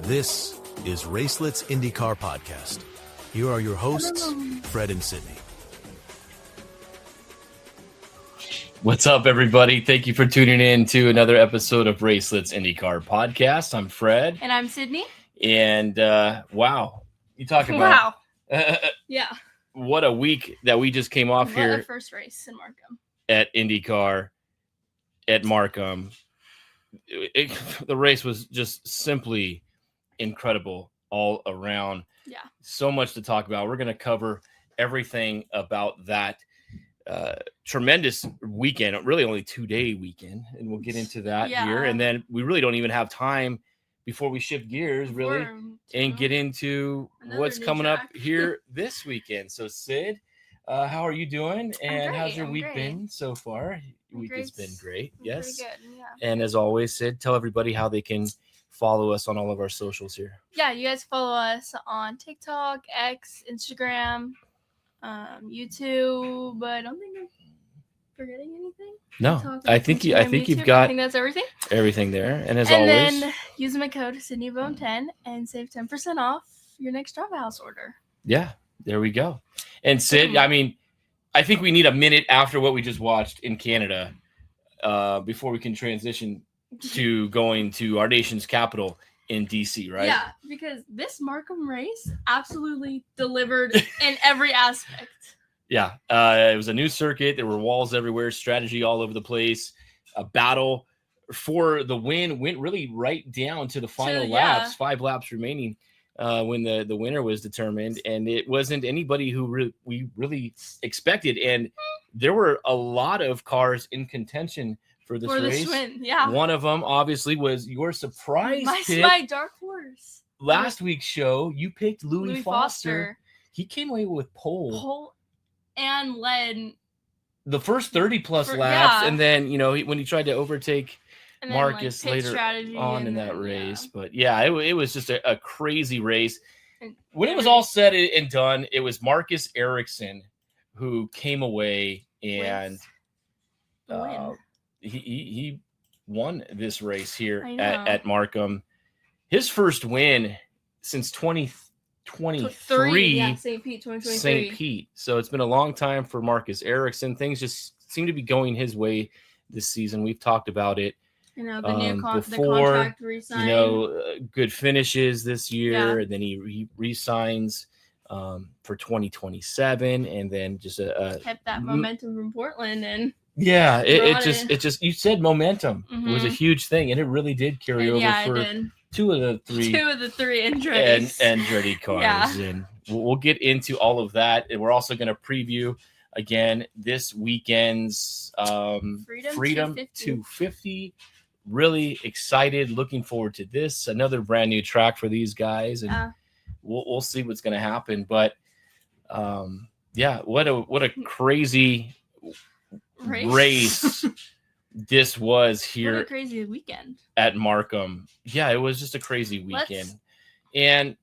This is Racelets INDYCAR Podcast. Here are your hosts, Fred and Sydney. What's up, everybody? Thank you for tuning in to another episode of Racelets INDYCAR Podcast. I'm Fred. And I'm Sydney. And wow, you talk about yeah. What a week that we just came off here. The first race in Markham. At INDYCAR, at Markham. The race was just simply incredible all around. Yeah. So much to talk about. We're going to cover everything about that tremendous weekend, really only 2-day weekend. And we'll get into that here. And then we really don't even have time before we shift gears, really, and get into what's coming up here this weekend. So, Sid, how are you doing? And how's your week been so far? Your week has been great. Yes. Pretty good, yeah. And as always, Sid, tell everybody how they can follow us on all of our socials here. Yeah, you guys follow us on TikTok, X, Instagram, YouTube, but I don't think I'm forgetting anything. No, I think you've got I think that's everything there. And always, then use my code SydneyBone10 and save 10% off your next drop house order. Yeah, there we go. And Sid, I mean, I think we need a minute after what we just watched in Canada before we can transition to going to our nation's capital in DC, right? Yeah, because this Markham race absolutely delivered in every aspect. Yeah, it was a new circuit. There were walls everywhere, strategy all over the place. A battle for the win went really right down to the final laps, 5 laps remaining when the winner was determined. And it wasn't anybody who we really expected. And there were a lot of cars in contention for this race. Yeah. One of them, obviously, was your surprise pick. My dark horse. Last week's show, you picked Louis Foster. He came away with pole and led the first 30-plus laps. And then, when he tried to overtake Marcus later on in that race. But, it was just a crazy race. When it was all said and done, it was Marcus Ericsson who came away and he won this race here at Markham. His first win since 2023. St. Pete, 2023. St. Pete. So it's been a long time for Marcus Ericsson. Things just seem to be going his way this season. We've talked about it. The new contract re-sign. Good finishes this year, and then he re-signs for 2027, and then just kept that momentum from Portland and. Yeah, it just you said momentum was a huge thing, and it really did carry over for two of the three Andretti cars. And we'll get into all of that, and we're also going to preview again this weekend's Freedom 250. Really excited, looking forward to this. Another brand new track for these guys, and we'll see what's going to happen. But what a crazy race this was here. What a crazy weekend at Markham. Yeah, it was just a crazy weekend. And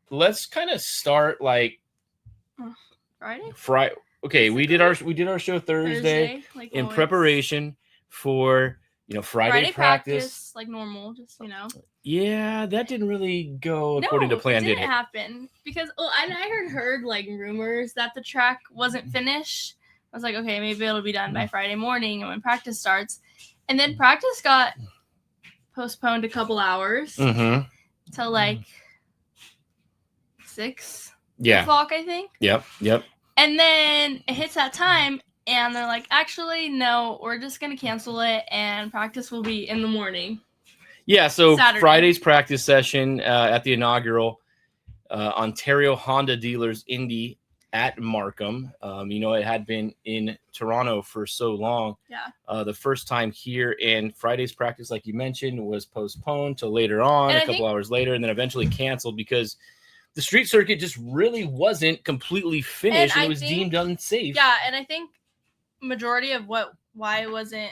let's kind of start Friday. Okay, we did our show Thursday in preparation for Friday practice like normal, just Yeah, that didn't really go according to plan, did it? Didn't happen because I heard rumors that the track wasn't finished. I was like, okay, maybe it'll be done by Friday morning and when practice starts. And then practice got postponed a couple hours till 6 o'clock, I think. Yep. And then it hits that time and they're like, actually, no, we're just going to cancel it and practice will be in the morning. Yeah, so Saturday. Friday's practice session at the inaugural Ontario Honda Dealers Indy at Markham. It had been in Toronto for so long. Yeah. The first time here, and Friday's practice, like you mentioned, was postponed till later on, a couple hours later, and then eventually canceled because the street circuit just really wasn't completely finished. It was deemed unsafe. Yeah, and I think majority of why it wasn't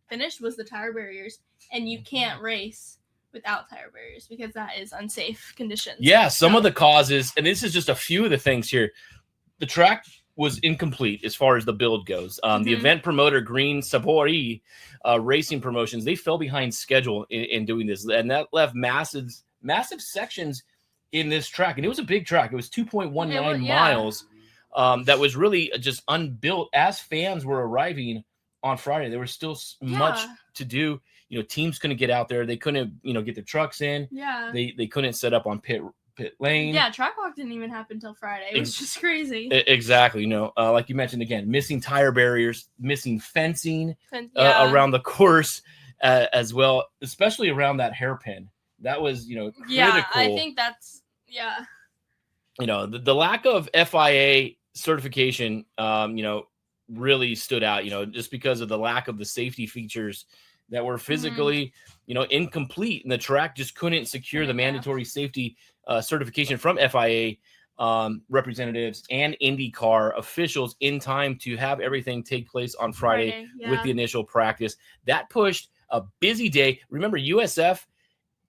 finished was the tire barriers, and you can't race without tire barriers because that is unsafe conditions. Yeah, some of the causes, and this is just a few of the things here. The track was incomplete as far as the build goes. The event promoter, Green Sabori Racing Promotions, they fell behind schedule in doing this, and that left massive massive sections in this track. And it was a big track. It was 2.19 yeah. miles. That was really just unbuilt. As fans were arriving on Friday, there was still much to do. You know, teams couldn't get out there. They couldn't, you know, get their trucks in. Yeah. They couldn't set up on pit lane. Yeah, track walk didn't even happen till Friday. It was just crazy. Exactly. You know, like you mentioned again, missing tire barriers, missing fencing around the course as well, especially around that hairpin. That was, you know, critical. Yeah, I think that's You know, the lack of FIA certification, you know, really stood out. You know, just because of the lack of the safety features that were physically, you know, incomplete, and the track just couldn't secure the mandatory safety certification from FIA representatives and IndyCar officials in time to have everything take place on Friday with the initial practice. That pushed a busy day. Remember, USF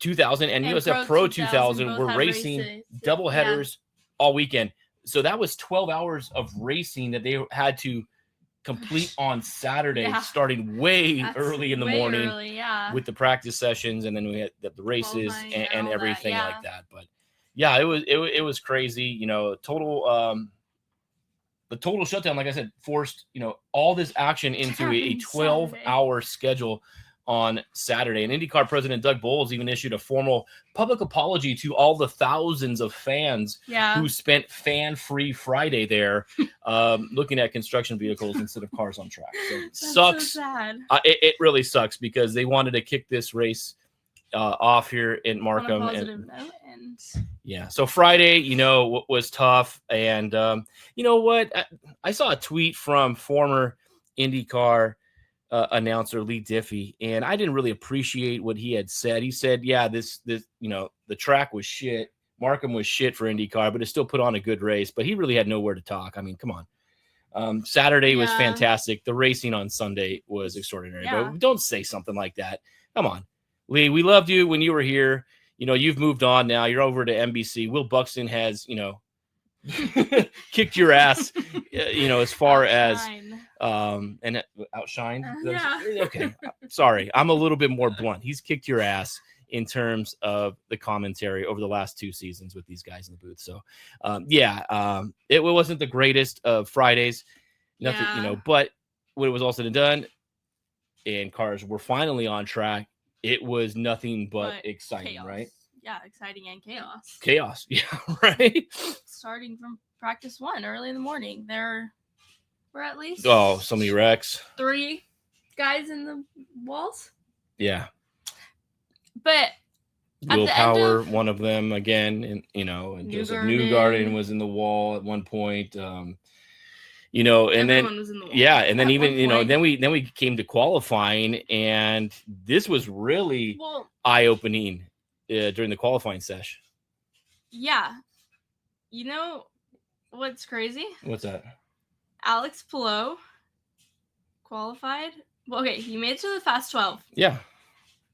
2000 and USF Pro 2000 were racing double headers all weekend. So that was 12 hours of racing that they had to complete on Saturday, starting way early in the morning with the practice sessions, and then we had the races and everything like that. But yeah, it was crazy. You know, the total shutdown, like I said, forced, you know, all this action into a 12-hour schedule on Saturday. And IndyCar president Doug Bowles even issued a formal public apology to all the thousands of fans who spent fan-free Friday there looking at construction vehicles instead of cars on track. So it sucks. So sad. It really sucks because they wanted to kick this race off here in Markham. On a positive note, and so Friday, you know, was tough. And you know what? I saw a tweet from former IndyCar announcer Lee Diffie, and I didn't really appreciate what he had said. He said, yeah, this you know, the track was shit. Markham was shit for IndyCar, but it still put on a good race. But he really had nowhere to talk. I mean, come on. Saturday was fantastic. The racing on Sunday was extraordinary. But don't say something like that. Come on, Lee. We loved you when you were here. You know, you've moved on now. You're over to NBC. Will Buxton has, you know, kicked your ass, you know, as far as and outshined. Okay, sorry, I'm a little bit more blunt. He's kicked your ass in terms of the commentary over the last 2 seasons with these guys in the booth. So it wasn't the greatest of Fridays, nothing, you know, but when it was all said and done and cars were finally on track, it was nothing but exciting, chaos. Right? Yeah, exciting and chaos. Chaos, yeah, right? Starting from practice 1 early in the morning, there were at least so many wrecks. 3 guys in the walls. Yeah. But Will Power, one of them again, and you know, and Joseph Newgarden was in the wall at one point. You know, and everyone was in the wall. And then even, you know, then we came to qualifying, and this was really eye-opening during the qualifying session. Yeah. You know what's crazy? What's that? Alex Palou'd qualified. Well, okay, he made it to the fast 12. Yeah.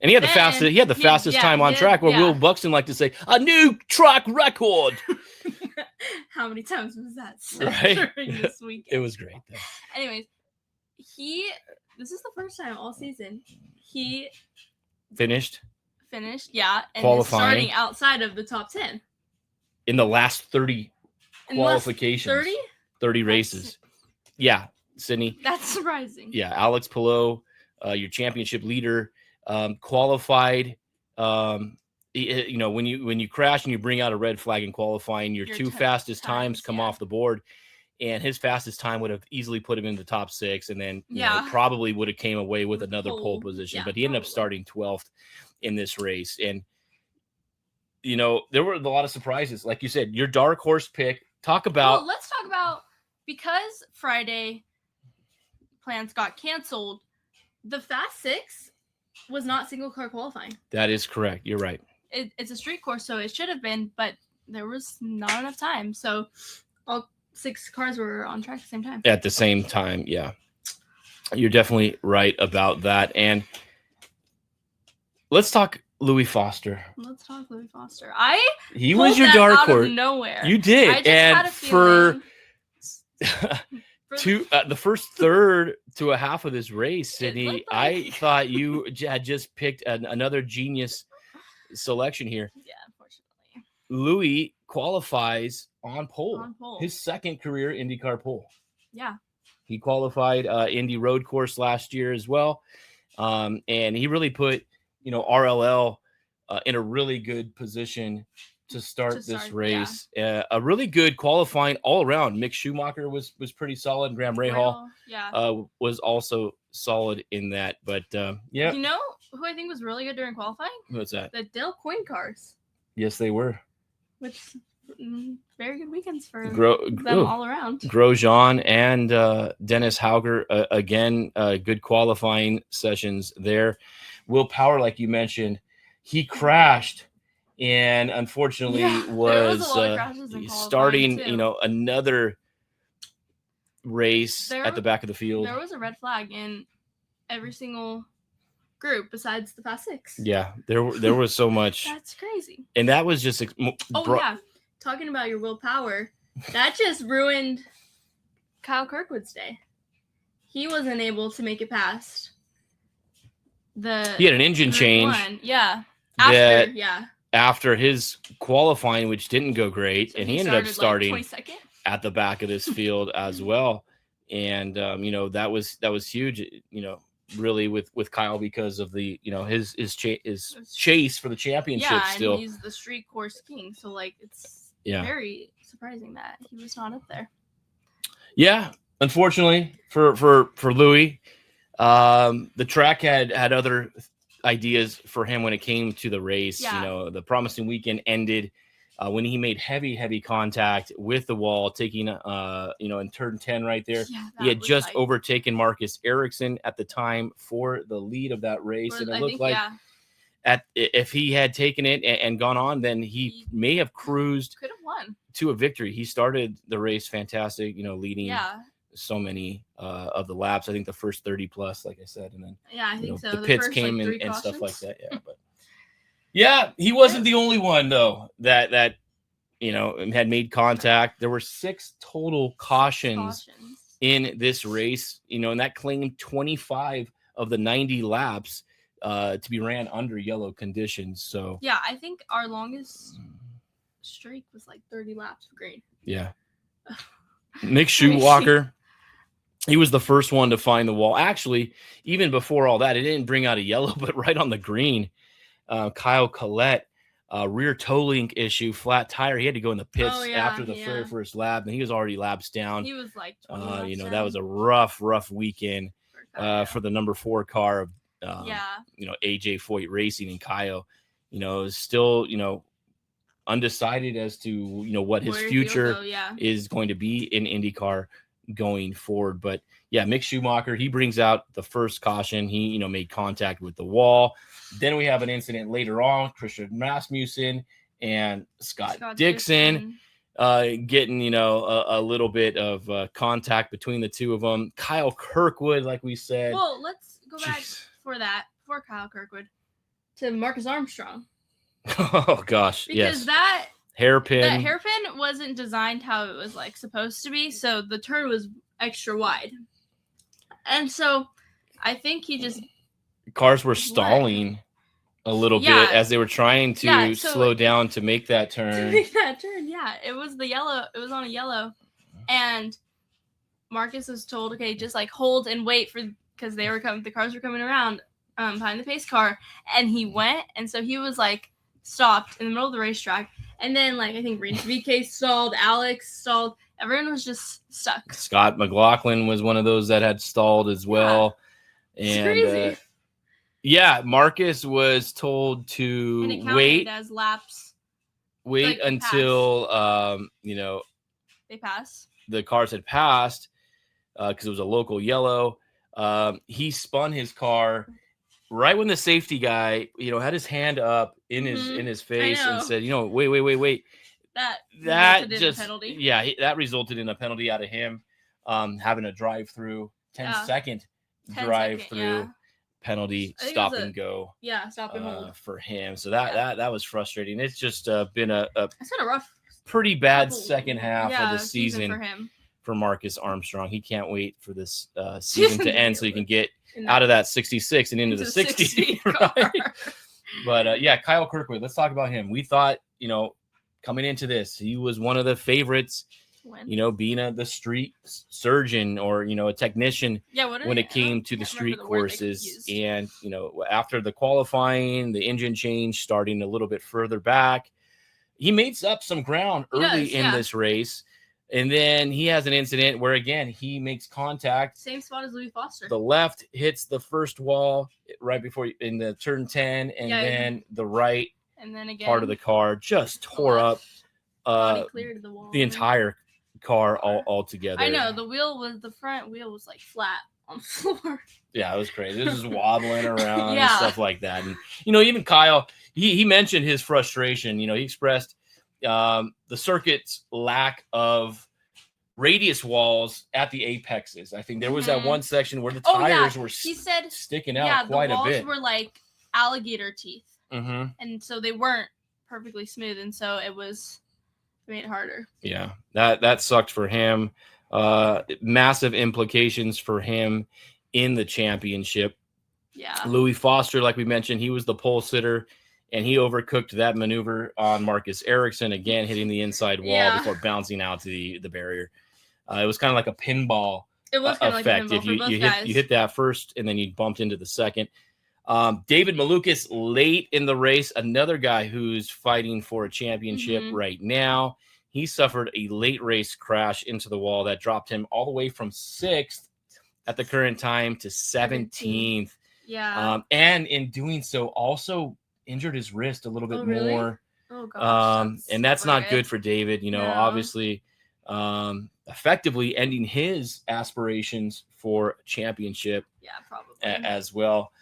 And he had the fastest time on track, where Will Buxton liked to say, a new track record. How many times was that during this weekend? It was great. Anyways, this is the first time all season he finished, and qualifying, starting outside of the top 10 in the last 30 qualifications. 30 races. Yeah, Sydney. That's surprising. Yeah, Alex Palou'd, your championship leader, qualified. You know, when you crash and you bring out a red flag in qualifying, your 2 fastest times come off the board, and his fastest time would have easily put him in the top 6, and then you know, probably would have came away with another pole position. But he ended up starting 12th in this race, and you know, there were a lot of surprises. Like you said, your dark horse pick. Let's talk about, because Friday plans got canceled, the Fast 6 was not single car qualifying. That is correct. You're right. It's a street course, so it should have been, but there was not enough time. So all 6 cars were on track at the same time. At the same time, yeah. You're definitely right about that. And let's talk Louis Foster. He was your dark horse. Nowhere. You did. And for the first third to a half of this race, Sydney, I thought you had just picked another genius selection here. Yeah. Louis qualifies on pole. On pole. His second career IndyCar pole. Yeah. He qualified Indy Road Course last year as well. And he really put, RLL in a really good position to start this race. Yeah. A really good qualifying all around. Mick Schumacher was pretty solid. Graham Rahal was also solid in that. But yeah. You know who I think was really good during qualifying? What's that? The Dale Coyne cars. Yes, they were. Which very good weekends for them all around. Grosjean and Dennis Hauger, again, good qualifying sessions there. Will Power, like you mentioned, he crashed and unfortunately was starting, another race at the back of the field. There was a red flag in every single group besides the Fast Six. Yeah, there was so much. That's crazy. And that was just talking about your Will Power, that just ruined Kyle Kirkwood's day. He wasn't able to make it past he had an engine change. After his qualifying, which didn't go great, so and he ended up starting at the back of this field as well. And that was huge. Really with Kyle because of the his chase for the championship. Yeah, still and he's the street course king. So it's very surprising that he was not up there. Yeah, unfortunately for Louis, the track had other ideas for him when it came to the race. Yeah. The promising weekend ended when he made heavy contact with the wall, taking in turn 10 right there. Yeah, he had just overtaken Marcus Ericsson at the time for the lead of that race, and it looked like if he had taken it and gone on, then he may have cruised, could have won to a victory. He started the race fantastic, leading so many of the laps. I think the first 30 plus, like I said, and then I think so. The pits came in and stuff like that. Yeah, but he wasn't the only one though that had made contact. There were 6 total cautions in this race, and that claimed 25 of the 90 laps to be ran under yellow conditions. So I think our longest streak was like 30 laps of green. Yeah. Mick Schumacher, he was the first one to find the wall. Actually, even before all that, it didn't bring out a yellow, but right on the green. Kyle Collette, rear toe link issue, flat tire. He had to go in the pits after the very first lap, and he was already laps down. He was like, that was a rough weekend for the number 4 car of, AJ Foyt Racing, and Kyle, is still, undecided as to, what his future is going to be in IndyCar going forward. But Mick Schumacher, he brings out the first caution. He, made contact with the wall. Then we have an incident later on, Christian Rasmussen and Scott Dixon getting, a little bit of contact between the two of them. Kyle Kirkwood, like we said. Well, let's go back for Kyle Kirkwood to Marcus Armstrong. Oh gosh, because that hairpin wasn't designed how it was supposed to be, so the turn was extra wide, and so I think he just cars were stalling a little bit as they were trying to slow down to make that turn. It was the yellow. It was on a yellow, and Marcus was told, okay, just hold and wait because they were coming. The cars were coming around behind the pace car, and he went, and so he was stopped in the middle of the racetrack, and then I think VK stalled, Alex stalled, everyone was just stuck. Scott McLaughlin was one of those that had stalled as well. And crazy. Marcus was told to wait as laps. Wait until they pass. The cars had passed because it was a local yellow. He spun his car right when the safety guy, had his hand up in his face and said, wait. That just that resulted in a penalty out of him having a drive-through 10-second drive-through penalty, stop and go. Stop and hold for him. So that was frustrating. It's just been it's been a rough, pretty bad second half of the season for him. For Marcus Armstrong. He can't wait for this season to end so he can get out of that 66 and into the 60. Right? But Kyle Kirkwood, let's talk about him. We thought, coming into this, he was one of the favorites. Being the street surgeon or, a technician when it came to the street courses. And, after the qualifying, the engine change starting a little bit further back, he makes up some ground early in this race. And then he has an incident where, again, he makes contact. Same spot as Louis Foster. The left hits the first wall right before in the turn 10, and then the right and then again, part of the car just tore up cleared the wall. The entire car all together. I know the front wheel was like flat on the floor. Yeah, it was crazy. It was just wobbling around and stuff like that. And even Kyle, he mentioned his frustration. He expressed the circuit's lack of radius walls at the apexes. I think there was that one section where the tires were sticking out quite a bit. The walls were like alligator teeth, and so they weren't perfectly smooth, and so it made it harder. Yeah, that sucked for him. Massive implications for him in the championship. Yeah. Louis Foster, like we mentioned, he was the pole sitter, and he overcooked that maneuver on Marcus Ericsson, again hitting the inside wall before bouncing out to the barrier. It was kind of like a pinball effect. If you hit that first and then you bumped into the second. David Malukas late in the race, another guy who's fighting for a championship right now. He suffered a late race crash into the wall that dropped him all the way from 6th at the current time to 17th. Yeah. And in doing so, also injured his wrist a little bit more. Oh, gosh. And that's not good for David. Obviously, effectively ending his aspirations for a championship. Yeah, probably. As well.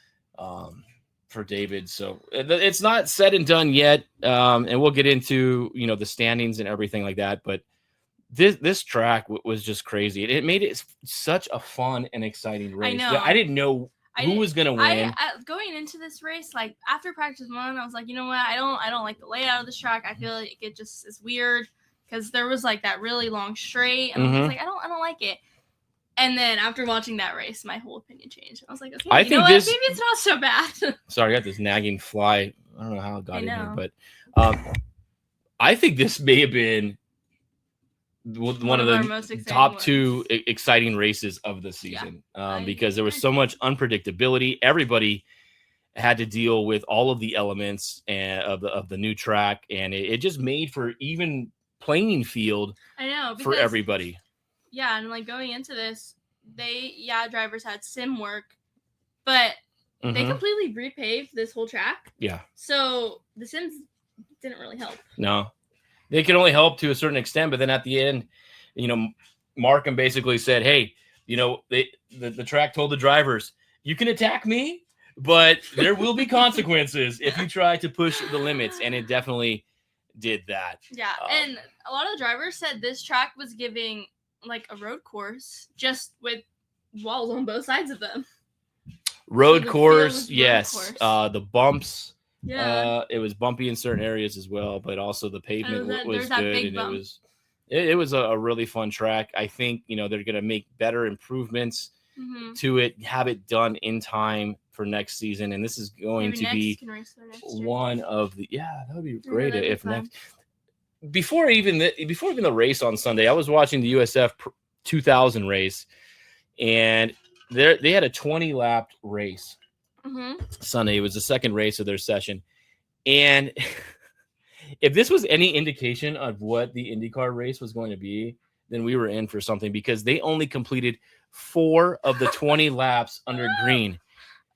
For David. So it's not said and done yet. And we'll get into, the standings and everything like that. But this track was just crazy. It made it such a fun and exciting race. I know. I didn't know who was going to win. Going into this race, like after practice 1, I was like, you know what? I don't like the layout of this track. I feel like it just is weird because there was like that really long straight. And I was like, I don't like it. And then after watching that race, my whole opinion changed. I was like, okay, maybe it's not so bad. Sorry, I got this nagging fly. I don't know how it got in here, but I think this may have been one of the top 2 exciting races of the season because there was so much unpredictability. Everybody had to deal with all of the elements of the new track, and it just made for even playing field for everybody. Yeah, and like going into this, drivers had sim work, but they completely repaved this whole track. Yeah. So the sims didn't really help. No. They could only help to a certain extent, but then at the end, Markham basically said, hey, the track told the drivers, you can attack me, but there will be consequences if you try to push the limits, and it definitely did that. Yeah, and a lot of the drivers said this track was giving like a road course just with walls on both sides of them. Road course, yes. The bumps, it was bumpy in certain areas as well, but also the pavement was good, and it was a really fun track. I think they're going to make better improvements to it, have it done in time for next season, and this is going to be one of the that would be great if next. Before even the race on Sunday, I was watching the USF 2000 race, and they had a 20-lap race Sunday. It was the second race of their session, and if this was any indication of what the IndyCar race was going to be, then we were in for something because they only completed 4 of the 20 laps under green.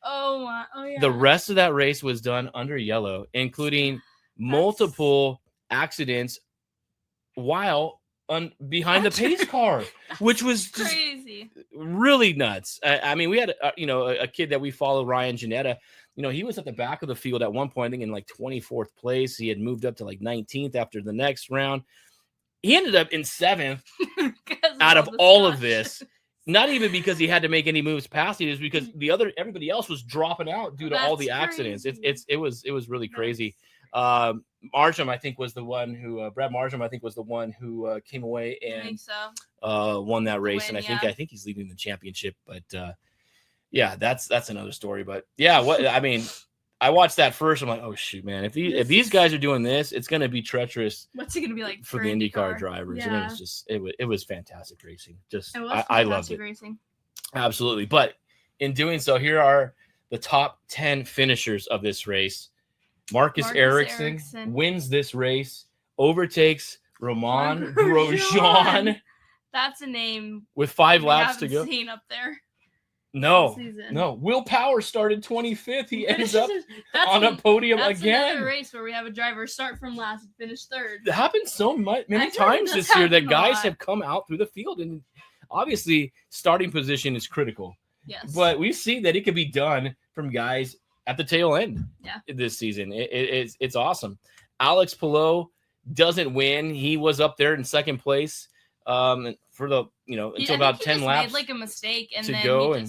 Oh yeah. The rest of that race was done under yellow, including multiple accidents while behind the pace car, which was just crazy, really nuts. I mean, we had a kid that we follow, Ryan Janetta. He was at the back of the field at one point, I think in like 24th place. He had moved up to like 19th after the next round. He ended up in 7th out of all of this. Not even because he had to make any moves past it, is because everybody else was dropping out due to all the accidents. It was really crazy. Markham, I think, was the one who Brad Markham, I think, was the one who came away and won that race. And I think he's leading the championship. But that's another story. But I watched that first. I'm like, oh shoot, man! If these guys are doing this, it's going to be treacherous. What's it going to be like for the IndyCar drivers? Yeah. And it was just it was fantastic racing. Just I loved it. Racing. Absolutely. But in doing so, here are the top 10 finishers of this race. Marcus Ericsson wins this race, overtakes Romain Grosjean. That's a name with 5 laps to go. Seen up there. No. Will Power started 25th. He ends up on a podium again. That's another race where we have a driver start from last and finish third. It happens so many times this year that guys have come out through the field, and obviously starting position is critical. Yes. But we've seen that it can be done from guys at the tail end. Yeah. This season. It's awesome. Alex Palou'd doesn't win. He was up there in second place. For the until about 10 laps, made like a mistake and to then go, and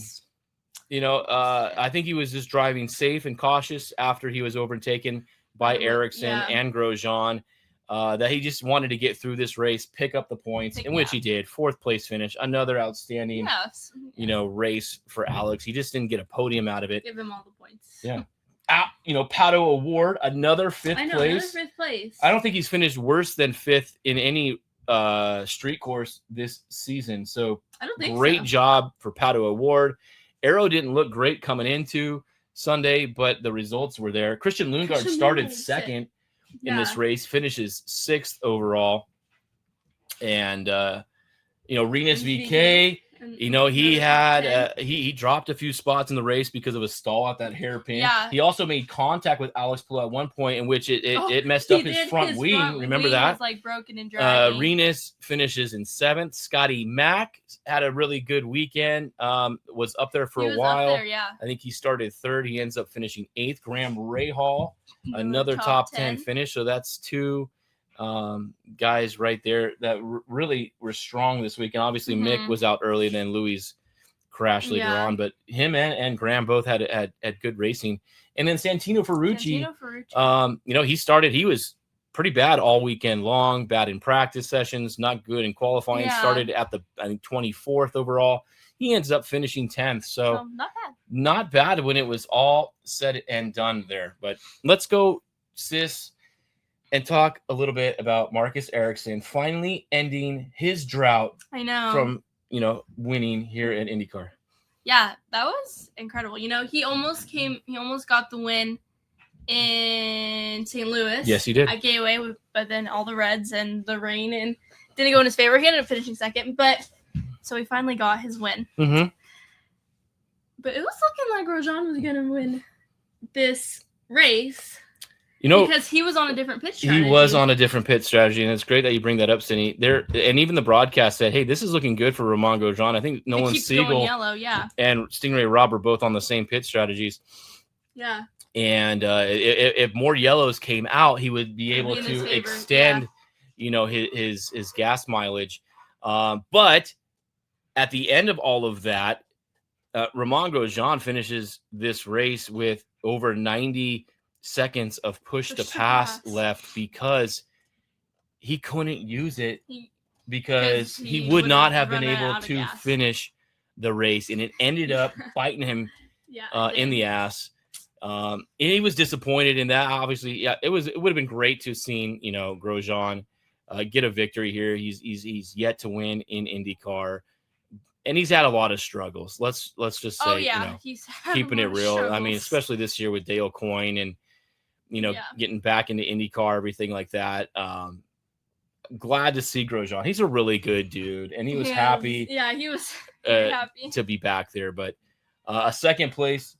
I think he was just driving safe and cautious after he was overtaken by Ericsson and Grosjean. That he just wanted to get through this race, pick up the points, which he did. 4th place finish, another outstanding race for Alex. He just didn't get a podium out of it. Give him all the points. Yeah. Palou'd Award, another 5th place. Another 5th place. I don't think he's finished worse than 5th in any street course this season. So I don't think great job for Palou'd Award. Aero didn't look great coming into Sunday, but the results were there. Christian Lundgaard started second in this race, finishes 6th overall. And Rinus VK, he had he dropped a few spots in the race because of a stall at that hairpin. Yeah. He also made contact with Alex Palou'd at one point in which it messed up his front wing. Remember that? Was like broken and driving. Rinus finishes in 7th. Scotty Mack had a really good weekend. Was up there for a while. Up there, yeah. I think he started 3rd. He ends up finishing 8th. Graham Rahal, another top 10 finish. So that's 2 guys right there that really were strong this week. And obviously Mick was out early, then Louis crashed later on, but him and Graham both had good racing. And then Santino Ferrucci, he was pretty bad all weekend long, bad in practice sessions, not good in qualifying. Started at I think 24th overall. He ends up finishing 10th. So not bad when it was all said and done there. But let's go, sis, and talk a little bit about Marcus Ericsson finally ending his drought. I know. From, winning here at IndyCar. Yeah, that was incredible. He almost got the win in St. Louis. Yes, he did. At Gateway, but then all the reds and the rain and didn't go in his favor. He ended up finishing 2nd, but so he finally got his win. Mm-hmm. But it was looking like Grosjean was going to win this race. Because he was on a different pit strategy. He was on a different pit strategy, and it's great that you bring that up, Cindy. And even the broadcast said, hey, this is looking good for Romain Grosjean. I think Nolan Siegel and Stingray Robb are both on the same pit strategies. Yeah. And if more yellows came out, he would be able to extend, his gas mileage. But at the end of all of that, Romain Grosjean finishes this race with over 90 seconds of push to pass left because he couldn't use it because he would not have been able to finish the race, and it ended up biting him in the ass. And he was disappointed in that. Obviously, it would have been great to have seen Grosjean get a victory here. He's yet to win in IndyCar, and he's had a lot of struggles. Let's just say he's keeping it real. I mean, especially this year with Dale Coyne and getting back into IndyCar, everything like that. Glad to see Grosjean. He's a really good dude, and he was happy. Yeah, he was happy to be back there. But a 2nd place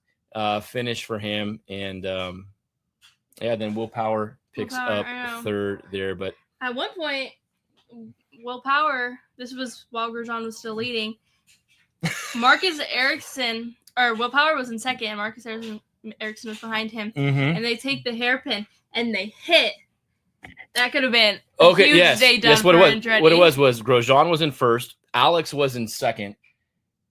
finish for him, and then Will Power picks up 3rd there. But at one point, Will Power, this was while Grosjean was still leading. Marcus Ericsson, or Will Power was in 2nd, and Marcus Ericsson was behind him, and they take the hairpin and they hit. That could have been a huge day done for Andretti. What it was Grosjean was in 1st, Alex was in 2nd.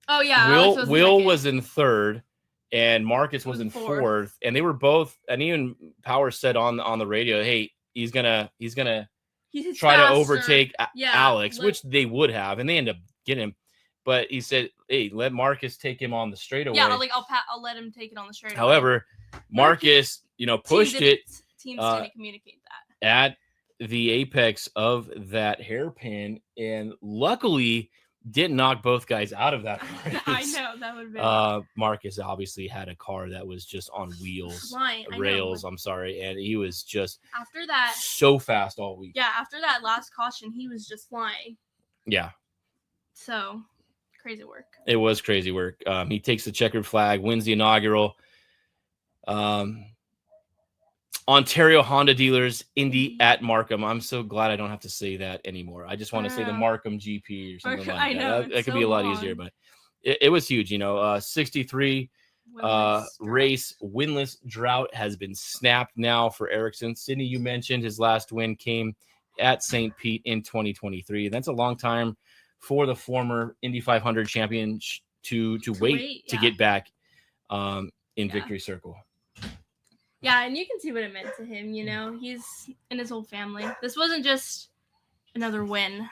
Oh yeah, Will was in 3rd, and Marcus was in 4th, and they were both. And even Power said on the radio, "Hey, he's gonna try to overtake Alex," which they would have, and they end up getting him. But he said, "Hey, let Marcus take him on the straightaway." Yeah, I'll let him take it on the straightaway. However, Marcus, pushed it. Teams didn't communicate that at the apex of that hairpin, and luckily didn't knock both guys out of that race. I know that would have been. Marcus obviously had a car that was just on wheels, rails. I'm sorry, and he was just after that so fast all week. Yeah, after that last caution, he was just flying. Yeah. So crazy work. It was crazy work. He takes the checkered flag, wins the inaugural. Ontario Honda Dealers Indy at Markham. I'm so glad I don't have to say that anymore. I just want to say the Markham GP or something like that. That could be a lot easier, but it was huge. 63 race winless drought has been snapped now for Ericsson. Sydney, you mentioned his last win came at St. Pete in 2023. That's a long time for the former Indy 500 champion to wait to get back in Victory Circle. Yeah, and you can see what it meant to him, He's in his whole family. This wasn't just another win.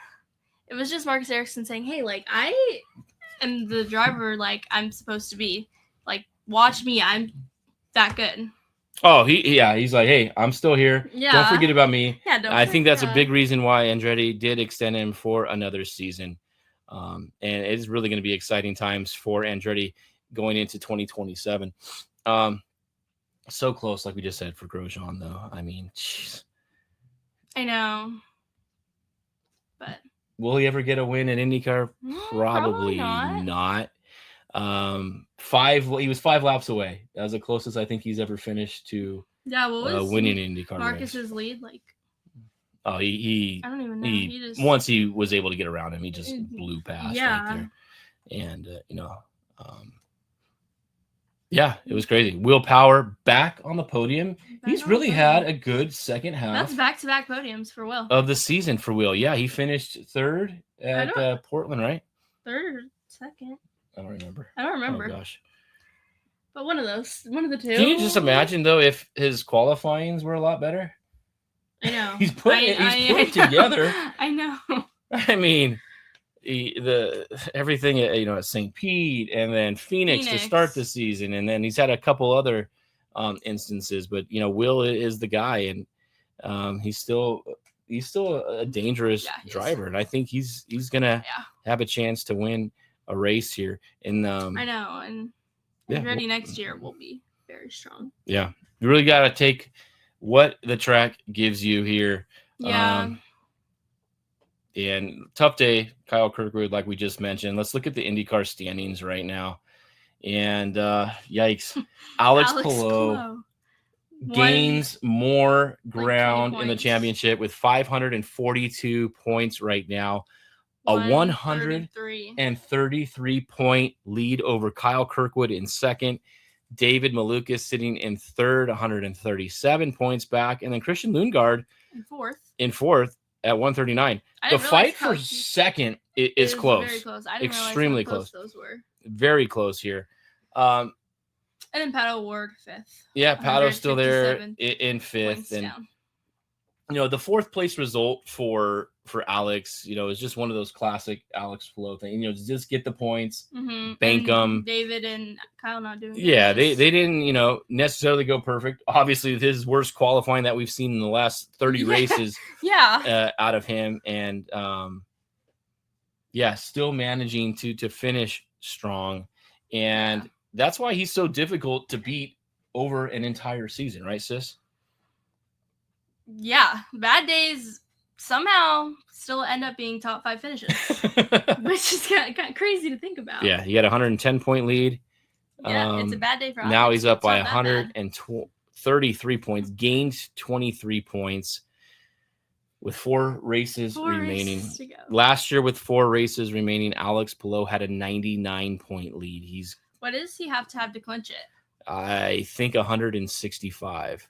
It was just Marcus Ericsson saying, hey, I am the driver I'm supposed to be. Watch me. I'm that good. Oh, he's like, hey, I'm still here. Yeah. Don't forget about me. Yeah, I think that's a big reason why Andretti did extend him for another season. And it's really going to be exciting times for Andretti going into 2027. So close, like we just said, for Grosjean, though. I mean, jeez. I know. But will he ever get a win in IndyCar? Probably not. He was 5 laps away. That was the closest I think he's ever finished to winning an IndyCar Marcus's race. Lead? Oh, I don't even know. Once he was able to get around him, he just blew past right there. And, it was crazy. Will Power back on the podium. He's really had a good second half. That's back-to-back podiums for Will. Of the season for Will. Yeah, he finished third at Portland, right? Third or second? I don't remember. Oh, gosh. But one of the two. Can you just imagine, though, if his qualifyings were a lot better? I know. He's put it together. I know. I mean, everything at St. Pete and then Phoenix to start the season, and then he's had a couple other instances, but Will is the guy, and he's still a dangerous driver, and I think he's gonna have a chance to win a race here. And I know, and Andretti next year will be very strong. Yeah, you really got to take what the track gives you here. Yeah. And tough day, Kyle Kirkwood, like we just mentioned. Let's look at the IndyCar standings right now. And yikes, Alex Palou'd gains more ground in the championship with 542 points right now. A 133-point lead over Kyle Kirkwood in second. David Malukas sitting in third, 137 points back. And then Christian Lundgaard in fourth. At 139. The fight for second is close. Very close. Extremely close those were. Very close here. And then Palou'd fifth. Yeah, Palou'd's still there in fifth. And the fourth place result for Alex, is just one of those classic Alex Palou'd things. Just get the points, bank them. David and Kyle not doing they didn't, necessarily go perfect. Obviously, this is worst qualifying that we've seen in the last 30 races out of him. And, still managing to finish strong. And that's why he's so difficult to beat over an entire season, right, sis? Yeah, bad days somehow still end up being top 5 finishes, which is kind of crazy to think about. Yeah, he got a 110-point lead. Yeah, it's a bad day for Alex. Now he's up by 133 points, gained 23 points with 4 races remaining. Last year, with 4 races remaining, Alex Palou'd had a 99-point lead. What does he have to clinch it? I think 165.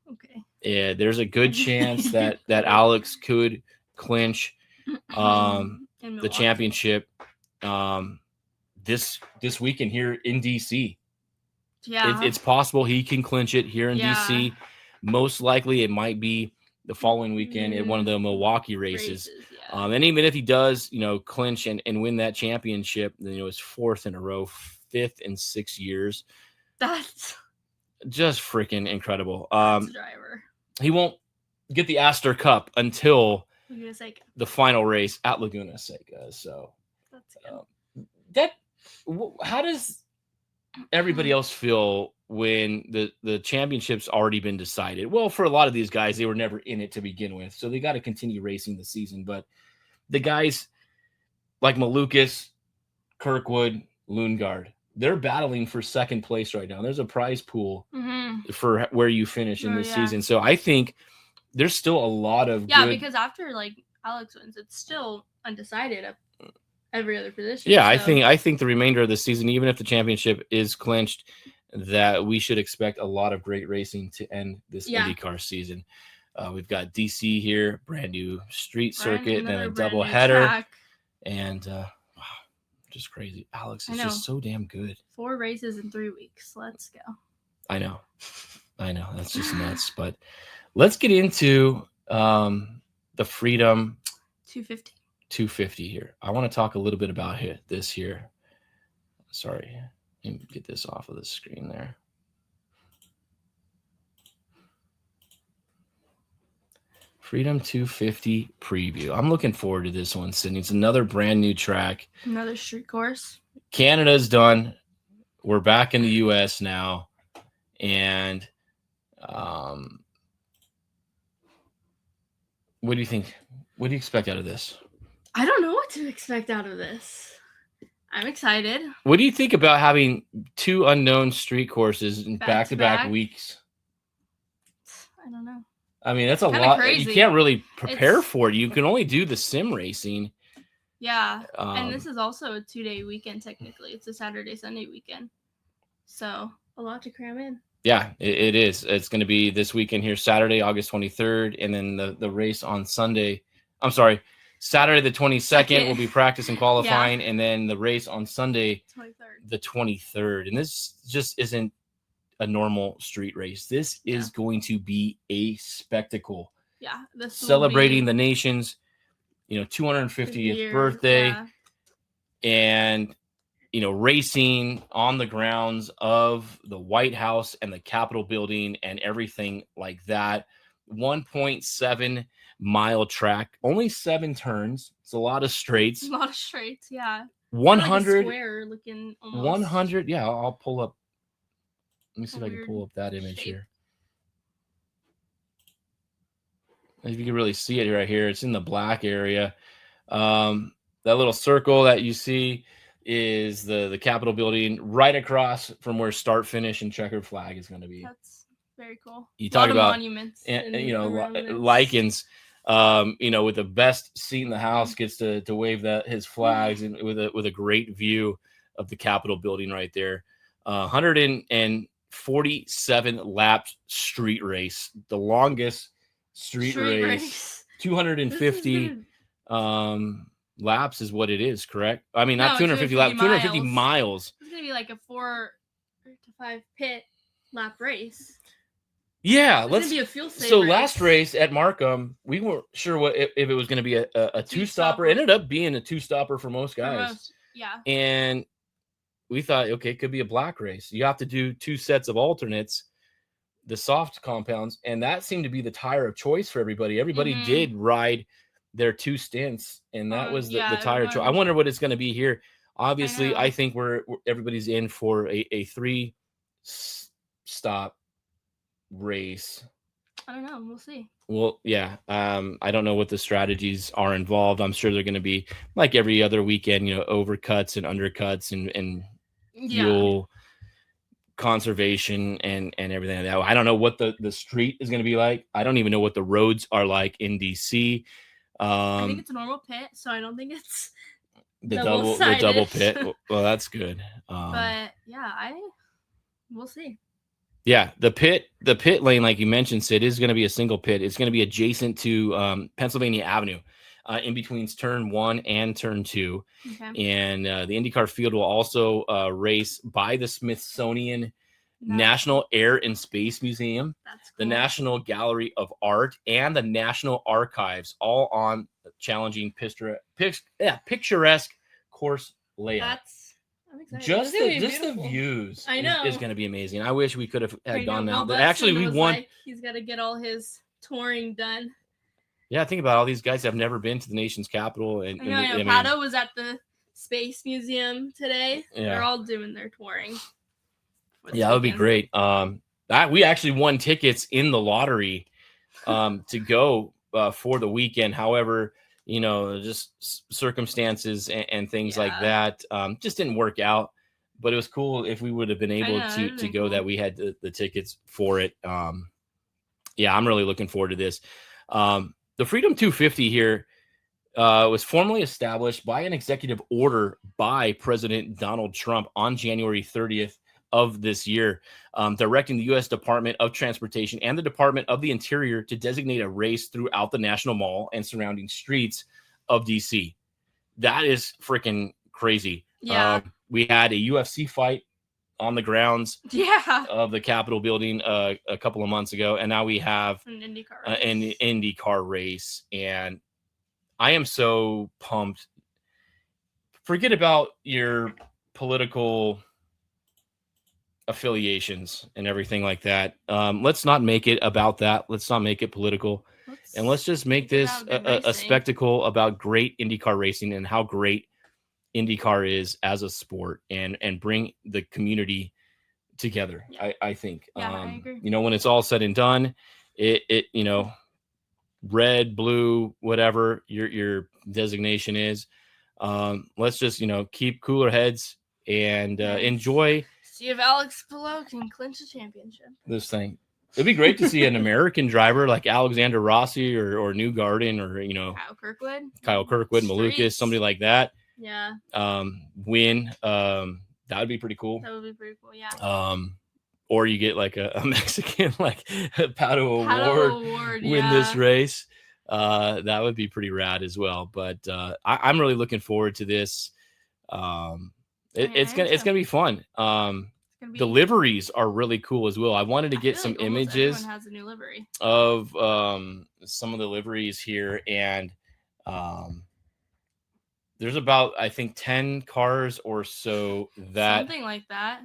Okay. Yeah, there's a good chance that Alex could clinch the championship this weekend here in DC. Yeah, it's possible he can clinch it here in DC. Most likely, it might be the following weekend at one of the Milwaukee races. And even if he does, clinch and win that championship, then it's 4th in a row, 5th in 6 years. Just freaking incredible. Driver. He won't get the Astor Cup until Laguna Seca. The final race at Laguna Seca. So that's good. How does everybody else feel when the championship's already been decided? Well, for a lot of these guys, they were never in it to begin with, so they got to continue racing the season. But the guys like Malukas, Kirkwood, Lundgaard, they're battling for second place right now. There's a prize pool for where you finish in this season. So I think there's still a lot of because after like Alex wins, it's still undecided at every other position. Yeah, so. I think the remainder of the season, even if the championship is clinched, that we should expect a lot of great racing to end this IndyCar season. We've got DC here, brand new street circuit, and a double header, and wow, just crazy. Alex is just so damn good. 4 races in 3 weeks. Let's go. I know, that's just nuts. But let's get into the Freedom 250 here. I want to talk a little bit about this here. Sorry, let me get this off of the screen there. Freedom 250 preview. I'm looking forward to this one, Sydney. It's another brand new track. Another street course. Canada's done. We're back in the U.S. now. And what do you think? What do you expect out of this? I don't know what to expect out of this. I'm excited. What do you think about having 2 unknown street courses in back-to-back weeks? I don't know. I mean, that's a lot. Crazy. You can't really prepare for it. You can only do the sim racing. Yeah. And this is also a 2-day weekend, technically. It's a Saturday, Sunday weekend. So a lot to cram in. Yeah, it is. It's going to be this weekend here, Saturday, August 23rd. And then the race on Sunday. I'm sorry. Saturday, the 22nd, will be practice and qualifying. And then the race on Sunday, the 23rd. And this just isn't a normal street race. This is going to be a spectacle. Yeah. This celebrating the nation's, 250th birthday. Yeah. And, racing on the grounds of the White House and the Capitol building and everything like that. 1.7 mile track, only 7 turns. It's a lot of straights. A lot of straights, yeah. 100 like square looking almost. 100, yeah, I'll pull up. Let me see if I can pull up that image here. If you can really see it right here, it's in the black area. That little circle that you see is the Capitol building right across from where start, finish, and checkered flag is going to be. That's very cool. You talk about monuments, Likens, with the best seat in the house gets to wave his flags and with a great view of the Capitol building right there. 147 lap street race, the longest street race. 250 laps is what it is, correct? I mean, not 250 laps, 250 miles. It's gonna be like a 4 to 5 pit lap race. Yeah, it's gonna be a fuel save so race. Last race at Markham, we weren't sure if it was going to be a two-stopper. It ended up being a two-stopper for most guys. Yeah. And we thought, okay, it could be a black race. You have to do 2 sets of alternates, the soft compounds, and that seemed to be the tire of choice for everybody. Everybody did ride their 2 stints, and that was the tire choice. I wonder what it's going to be here. Obviously, I think everybody's in for a 3-stop race. I don't know. We'll see. Well, yeah. I don't know what the strategies are involved. I'm sure they're going to be like every other weekend, overcuts and undercuts and fuel conservation and everything like that. I don't know what the street is going to be like. I don't even know what the roads are like in DC. I think it's a normal pit, so I don't think it's the double pit. Well, that's good. But yeah, we'll see. Yeah, the pit lane, like you mentioned, Sid, is going to be a single pit. It's going to be adjacent to Pennsylvania Avenue, in between turn 1 and turn 2. Okay. And the IndyCar field will also race by the Smithsonian National Air and Space Museum, the National Gallery of Art, and the National Archives, all on challenging picturesque course layout. I'm excited. Just It's the views I know. is going to be amazing. I wish we could have gone now. But Actually, we won. Like he's got to get all his touring done. Yeah, think about all these guys that have never been to the nation's capital. And I know. Palou'd was at the Space Museum today. Yeah. They're all doing their touring. Yeah, that would be great. We actually won tickets in the lottery to go for the weekend. However, just circumstances and things like that just didn't work out. But it was cool if we would have been able to go, that we had the tickets for it. I'm really looking forward to this. The Freedom 250 here was formally established by an executive order by President Donald Trump on January 30th of this year, directing the U.S. Department of Transportation and the Department of the Interior to designate a race throughout the National Mall and surrounding streets of D.C. That is freaking crazy. Yeah. We had a UFC fight on the grounds of the Capitol building a couple of months ago, and now we have an IndyCar race, and I am so pumped. Forget about your political affiliations and everything like that. Let's not make it about that. Let's not make it political, and let's just make this a spectacle about great IndyCar racing and how great IndyCar is as a sport, and bring the community together. I think, I agree. When it's all said and done, it red, blue, whatever your designation is, let's just, keep cooler heads and enjoy. See if Alex Palou'd can clinch a championship. This thing. It'd be great to see an American driver like Alexander Rossi or New Garden or, Kyle Kirkwood, Malukas, somebody like that. Yeah. Win. That would be pretty cool. That would be pretty cool. Yeah. Or you get like a Mexican like Palou'd Award win this race. That would be pretty rad as well. But I'm really looking forward to this. It's gonna be fun. The liveries are really cool as well. I wanted to get some images has a new livery of some of the liveries here, and there's about, I think, 10 cars or so that something like that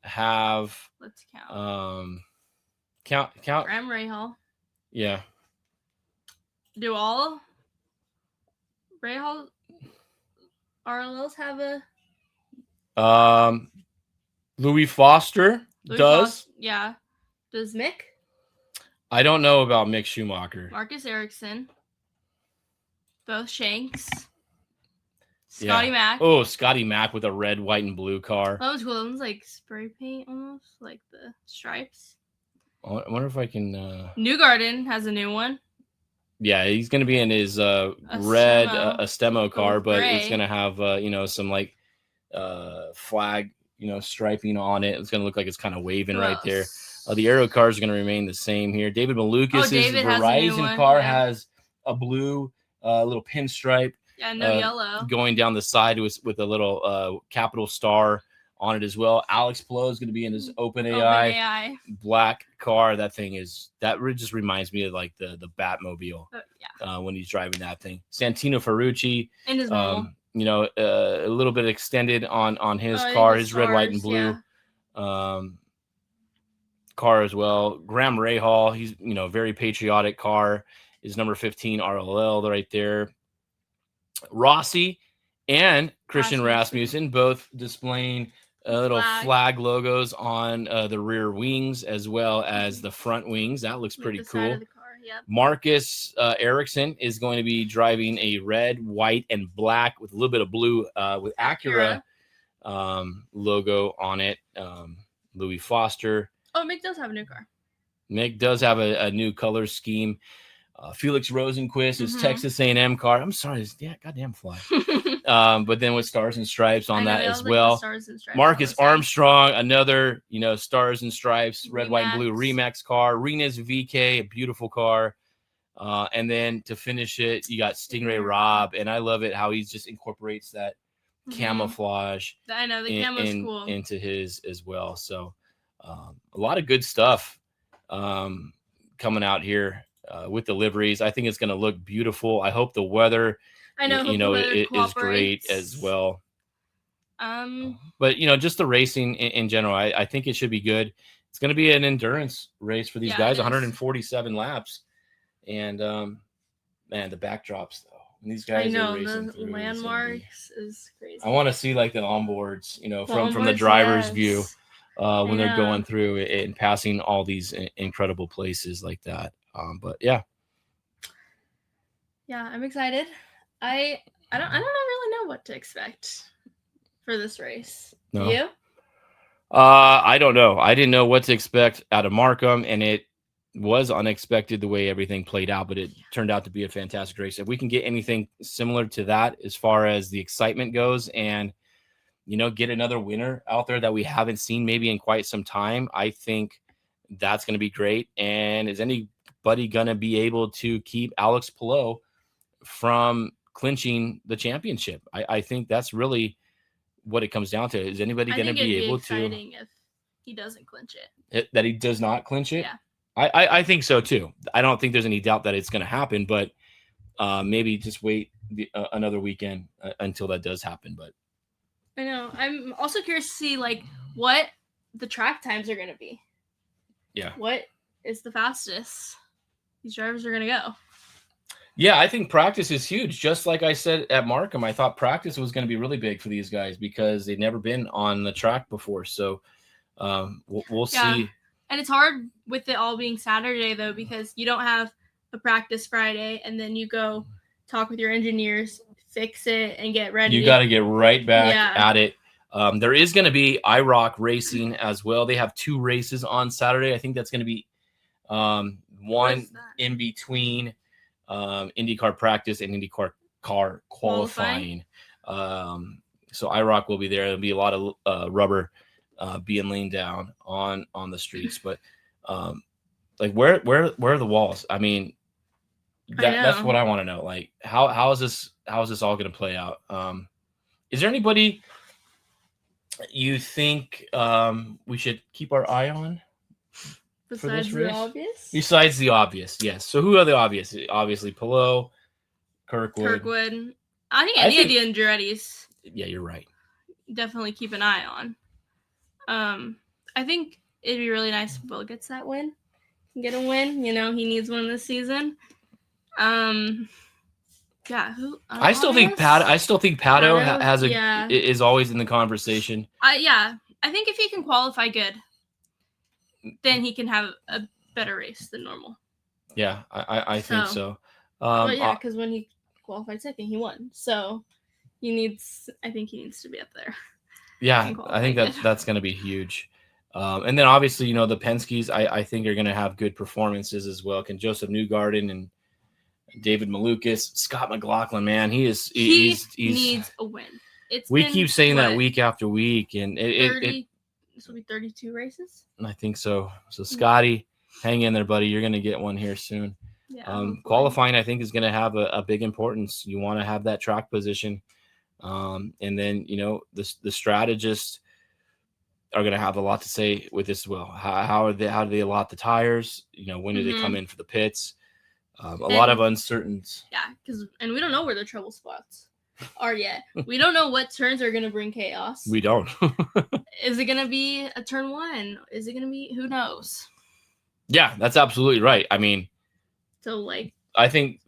have. Let's count. Count. Graham Rahal. Yeah. Do all Rahal RLLs have a? Louis Foster does. Yeah. Does Mick? I don't know about Mick Schumacher. Marcus Ericsson. Both Shanks. Scotty Mack. Oh, Scotty Mack with a red, white, and blue car. That was cool. That was like spray paint almost, like the stripes. I wonder if I can. New Garden has a new one. Yeah, he's going to be in his red Estemo car, but it's going to have some like flag striping on it. It's going to look like it's kind of waving right there. The aero cars are going to remain the same here. David Malukas' Verizon car has a blue little pinstripe. Yeah, no yellow. Going down the side with a little capital star on it as well. Alex Palou'd is going to be in his OpenAI black car. That just reminds me of like the Batmobile when he's driving that thing. Santino Ferrucci in his a little bit extended on his car, his red, white, and blue car as well. Graham Rahal, he's very patriotic car. Is number 15 RLL right there. Rossi and Christian Rasmussen both displaying little flag logos on the rear wings as well as the front wings. That looks pretty cool. Marcus Ericsson is going to be driving a red, white, and black with a little bit of blue with Acura logo on it. Louis Foster. Oh, Mick does have a new car. Mick does have a new color scheme. Felix Rosenquist is Texas A&M car. I'm sorry, goddamn fly. But then with Stars and Stripes on that as well. Marcus Armstrong, another Stars and Stripes, red, white, and blue Remax car. Rena's VK, a beautiful car. And then to finish it, you got Stingray Rob, and I love it how he just incorporates that camouflage. I know the camo's cool into his as well. So a lot of good stuff coming out here. With the liveries, I think it's going to look beautiful. I hope the weather, is great as well. But just the racing in general, I think it should be good. It's going to be an endurance race for these guys, 147 laps, and man, the backdrops though. And these guys are racing through landmarks is crazy. I want to see like the onboards, from the driver's view when they're going through and passing all these incredible places like that. But yeah, I'm excited. I don't really know what to expect for this race. No. Do you? I don't know. I didn't know what to expect out of Markham, and it was unexpected the way everything played out, but it turned out to be a fantastic race. If we can get anything similar to that as far as the excitement goes and, get another winner out there that we haven't seen maybe in quite some time, I think that's going to be great. And is anybody going to be able to keep Alex Palou'd from clinching the championship? I think that's really what it comes down to. Is anybody going to be able to? If he doesn't clinch it. That he does not clinch it? Yeah. I think so too. I don't think there's any doubt that it's going to happen, but maybe just wait another weekend until that does happen. But I know. I'm also curious to see what the track times are going to be. Yeah. What is the fastest these drivers are going to go? Yeah, I think practice is huge. Just like I said at Markham, I thought practice was going to be really big for these guys because they've never been on the track before. So we'll see. And it's hard with it all being Saturday, though, because you don't have a practice Friday, and then you go talk with your engineers, fix it, and get ready. You got to get right back at it. There is going to be IROC racing as well. They have 2 races on Saturday. I think that's going to be one in between IndyCar practice and IndyCar car qualifying. So IROC will be there. There'll be a lot of rubber being laid down on the streets, but where are the walls? I mean, that's what I want to know. Like, how is this all going to play out? Is there anybody you think we should keep our eye on besides the obvious? Besides the obvious, yes. So who are the obvious? Obviously, Palou'd, Kirkwood. I think any of the Andretti's. Yeah, you're right. Definitely keep an eye on. I think it'd be really nice if Will gets that win. Get a win. He needs one this season. Yeah. Who? I still think Palou'd has is always in the conversation. I think if he can qualify good, then he can have a better race than normal. Yeah, I think so. Because when he qualified second, he won. So I think he needs to be up there. Yeah, I think that's going to be huge. And then obviously, the Penske's, I think are going to have good performances as well. Can Joseph Newgarden and David Malukas, Scott McLaughlin, man, he needs a win. We keep saying that week after week, and this will be 32 races. I think so. So Scotty, hang in there, buddy. You're going to get one here soon. Yeah, qualifying, I think, is going to have a big importance. You want to have that track position. And then, the strategists are going to have a lot to say with this as well. How do they allot the tires? When do they come in for the pits? A lot of uncertainties. Yeah, and we don't know where the trouble spots are yet. We don't know what turns are going to bring chaos. We don't. Is it going to be a turn 1? Is it going to be? Who knows? Yeah, that's absolutely right. I mean, so I think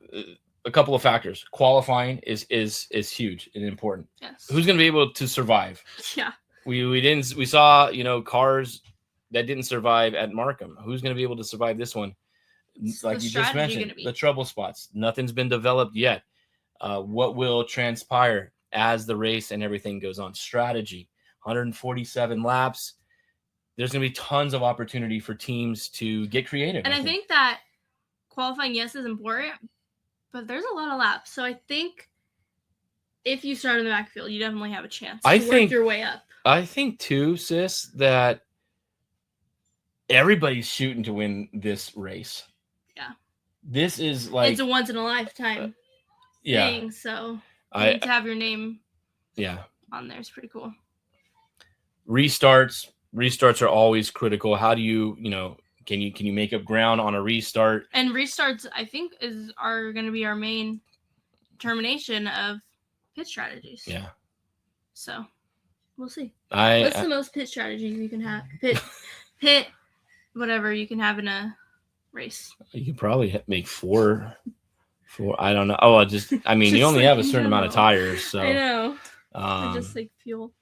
a couple of factors. Qualifying is huge and important. Yes. Who's going to be able to survive? Yeah. We saw, cars that didn't survive at Markham. Who's going to be able to survive this one? Like you just mentioned, the trouble spots. Nothing's been developed yet. What will transpire as the race and everything goes on? Strategy. 147 laps. There's going to be tons of opportunity for teams to get creative. And I think that qualifying, yes, is important, but there's a lot of laps. So I think if you start in the backfield, you definitely have a chance to work your way up. I think too, sis, that everybody's shooting to win this race. Yeah. This is it's a once in a lifetime thing. So to have your name on there is pretty cool. Restarts are always critical. How do you, can you make up ground on a restart? And restarts, I think, are going to be our main determination of pit strategies. Yeah. So We'll see. What's the most pit strategies you can have? Pit, whatever you can have in a race. You could probably make four. I don't know. Oh, I mean, you only have a certain amount of tires, so I know. I just like fuel.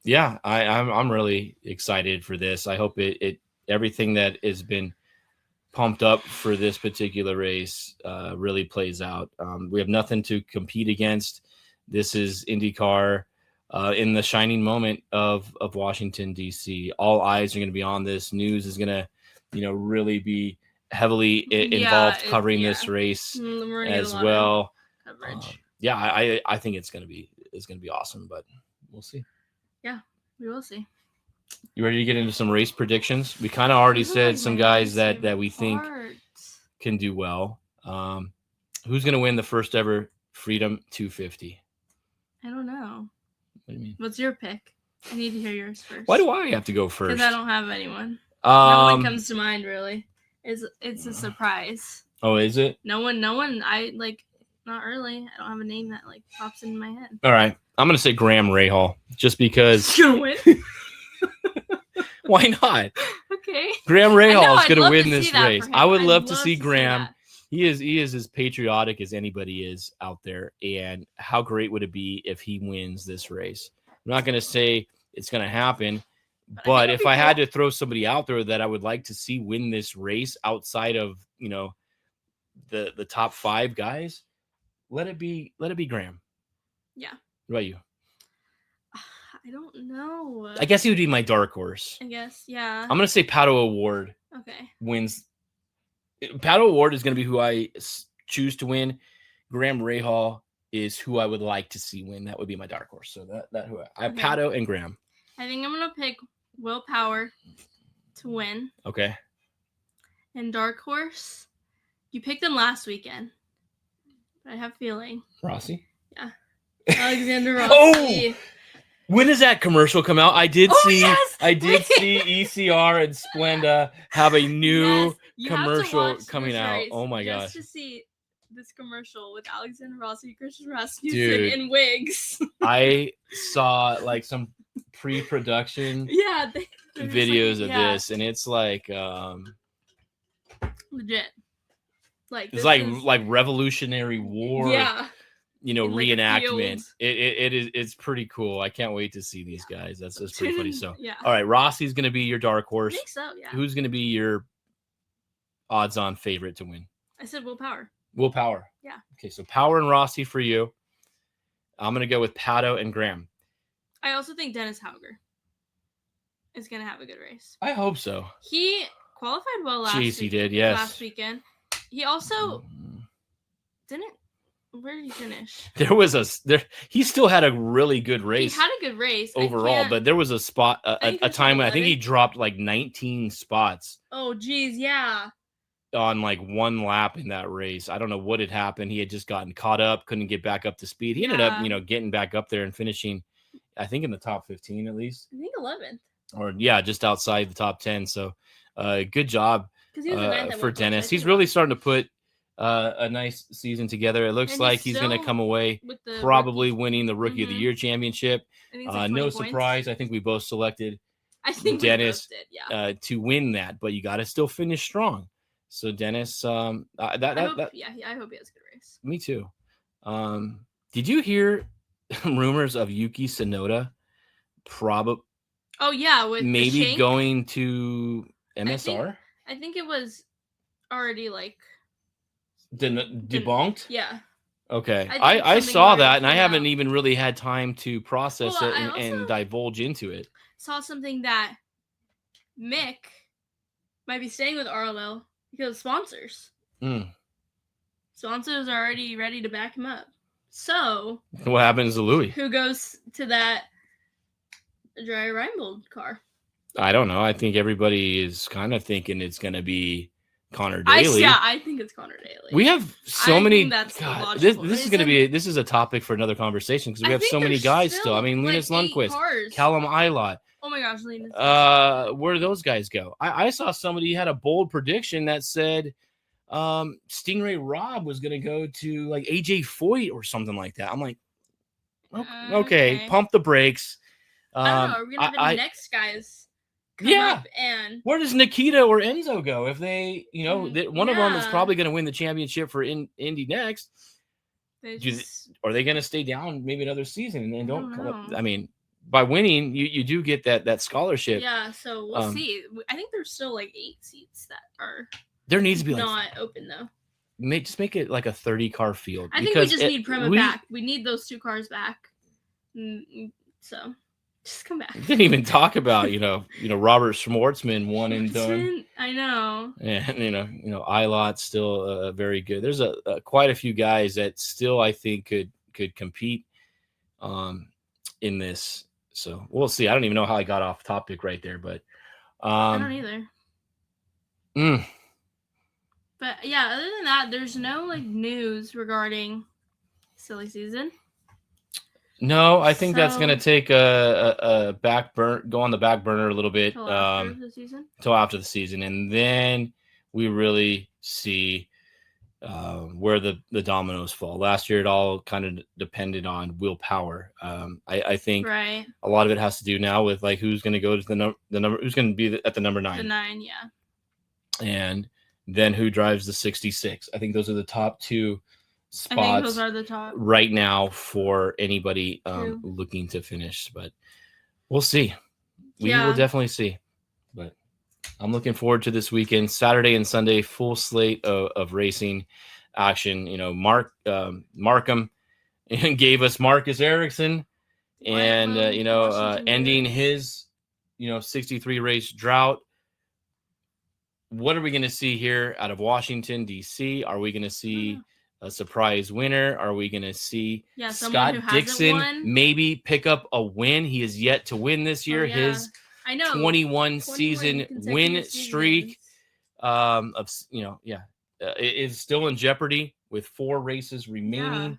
Yeah, I'm really excited for this. I hope it everything that has been pumped up for this particular race really plays out. We have nothing to compete against. This is IndyCar in the shining moment of Washington, D.C. All eyes are going to be on this. News is going to, really be heavily involved covering this race as well. I think it's going to be awesome, but we'll see. Yeah, we will see. You ready to get into some race predictions? We kind of already said some guys that we think can do well. Who's going to win the first ever Freedom 250? I don't know. What do you mean? What's your pick? I need to hear yours first. Why do I have to go first? Because I don't have anyone. No one comes to mind, really. It's a surprise. Oh, is it? No one. I not really. I don't have a name that pops into my head. All right, I'm gonna say Graham Rahal, just because. He's gonna win. Why not? Okay. Graham Rahal is gonna win this race. I would love to see Graham. He is as patriotic as anybody is out there, and how great would it be if he wins this race? I'm not gonna say it's gonna happen. But if I had to throw somebody out there that I would like to see win this race outside of, the top 5 guys, let it be Graham. Yeah. What about you? I don't know. I guess he would be my dark horse. I guess, yeah. I'm going to say Palou'd Award wins. Palou'd Award is going to be who I choose to win. Graham Rahal is who I would like to see win. That would be my dark horse. So that who I have Palou'd and Graham. I think I'm going to pick Will Power to win. Okay. And dark horse, you picked him last weekend. But I have a feeling. Rossi? Yeah. Alexander Rossi. When does that commercial come out? I did see ECR and Splenda have a new commercial coming out. Oh my gosh. Just to see this commercial with Alexander Rossi, Christian Rasmussen, and wigs. I saw some pre-production videos of this, and it's legit. It's like Revolutionary War. Yeah. Reenactment. It's pretty cool. I can't wait to see these guys. That's pretty funny. So, all right, Rossi's going to be your dark horse. I think so, yeah. Who's going to be your odds-on favorite to win? I said Will Power. Will Power. Yeah. Okay, so Power and Rossi for you. I'm going to go with Pato and Graham. I also think Dennis Hauger is going to have a good race. I hope so. He qualified well last he did, yes. Last weekend. He also didn't. Where did he finish? He still had a really good race. He had a good race overall, but there was a spot, a time when I think he dropped 19 spots. Oh, geez, yeah. On one lap in that race. I don't know what had happened. He had just gotten caught up, couldn't get back up to speed. He ended up, getting back up there and finishing, I think, in the top 15 at least. I think 11th. Or, just outside the top 10. So, good job for Dennis. He's really starting to put a nice season together. It looks like he's going to come away probably winning the Rookie of the Year championship. No surprise. I think we both selected Dennis to win that, but you got to still finish strong. So Dennis, I hope he has a good race. Me too. Did you hear rumors of Yuki Tsunoda? Oh yeah, with maybe going to MSR. I think it was already debunked. Yeah. Okay, I saw that, and I haven't even really had time to process it and divulge into it. Saw something that Mick might be staying with RLL. Because sponsors. Sponsors are already ready to back him up. So. What happens to Louis? Who goes to that Dry Reinbold car? I don't know. I think everybody is kind of thinking it's going to be Connor Daly. I think it's Connor Daly. We have so many. That's this is going to be. This is a topic for another conversation because we have so many guys still. I mean, Linus Lundqvist, Callum Ilott. Oh my gosh, Linus. Where do those guys go? I saw somebody had a bold prediction that said Stingray Robb was going to go to AJ Foyt or something like that. I'm like, okay, pump the brakes. I don't know. Are we gonna have the next guys come up and where does Nikita or Enzo go if they, one of them is probably going to win the championship for Indy next? Are they going to stay down maybe another season and don't come up? I mean, by winning, you do get that scholarship. Yeah, so we'll see. I think there's still like 8 seats that are. There needs to be not open though. Just make it like a 30-car field. I think we just need Prema back. We need those 2 cars back. So. Just come back. Didn't even talk about Robert Schwartzman one and done. I know. And Ilot's still very good. There's quite a few guys that still I think could compete in this. So we'll see. I don't even know how I got off topic right there, but I don't either. But yeah, other than that, there's no news regarding silly season. No, I think that's going to take a back burn, go on the back burner a little bit till after the season. Till after the season, and then we really see where the dominoes fall. Last year, it all kind of depended on willpower. I think a lot of it has to do now with who's going to go to the number, who's going to be at the number 9. The 9, yeah. And then who drives the 66? I think those are the top 2 spots. I think those are the top right now for anybody looking to finish, but we'll see. We will definitely see. But I'm looking forward to this weekend, Saturday and Sunday, full slate of racing action. Markham gave us Marcus Ericsson, and ending his 63 race drought. What are we going to see here out of Washington D.C.? Are we going to see a surprise winner? Are we going to see Scott Dixon maybe pick up a win? He is yet to win this year. His 21 season win streak is still in jeopardy with 4 races remaining.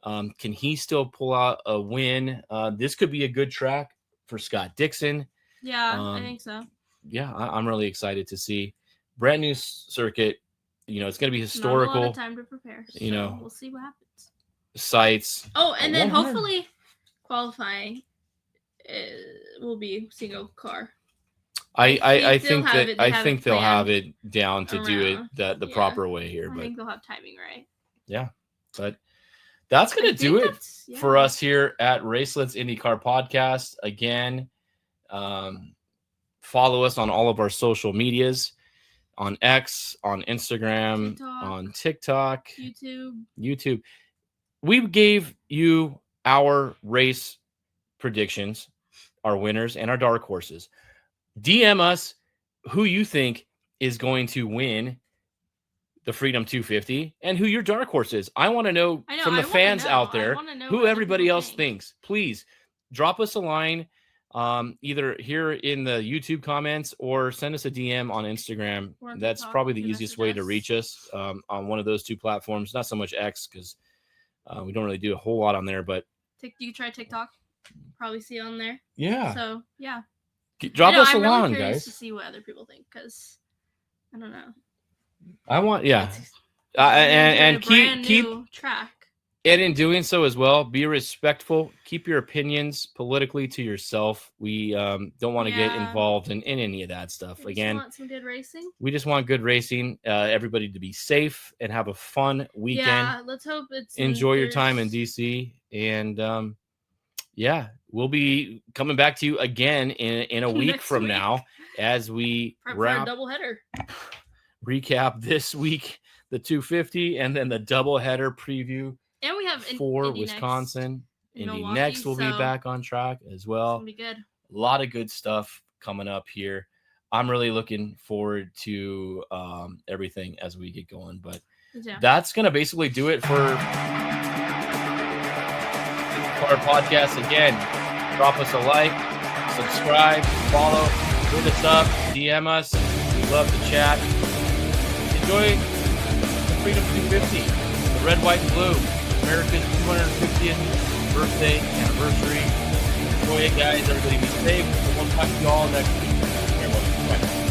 Can he still pull out a win? This could be a good track for Scott Dixon. Yeah, I think so. Yeah, I'm really excited to see. Brand new circuit. It's going to be historical. Not a lot of time to prepare. So we'll see what happens. Sites. Oh, and then hopefully qualifying will be single car. I think they'll have it down to do it the proper way here. I think they'll have timing right. Yeah, but that's going to do it for us here at Racelets IndyCar Podcast. Again, follow us on all of our social medias. On X, on Instagram, on TikTok, YouTube. We gave you our race predictions, our winners, and our dark horses. DM us who you think is going to win the Freedom 250 and who your dark horse is. I want to know from the fans out there who everybody else thinks. Please drop us a line. Either here in the YouTube comments or send us a DM on Instagram. That's probably the easiest way to reach us on one of those 2 platforms. Not so much X because we don't really do a whole lot on there. But you try TikTok? Probably see it on there. Yeah. So yeah. Drop us a line, really curious guys. To see what other people think because I don't know. I want and keep track. And in doing so as well, be respectful. Keep your opinions politically to yourself. We don't want to get involved in any of that stuff. Again, want some good racing. We just want good racing. Everybody to be safe and have a fun weekend. Yeah, let's hope it's enjoy your time in DC. And we'll be coming back to you again in a week from now as we wrap a doubleheader. Recap this week, the 250, and then the doubleheader preview. And we have for Indy Wisconsin. Indy next will be back on track as well. It's gonna be good. A lot of good stuff coming up here. I'm really looking forward to everything as we get going. But that's going to basically do it for our podcast. Again, drop us a like, subscribe, follow, hit us up, DM us. We love to chat. Enjoy the Freedom 250, the red, white, and blue. America's 250th birthday anniversary. Enjoy it, guys. Everybody be safe. We'll talk to you all next week. Bye.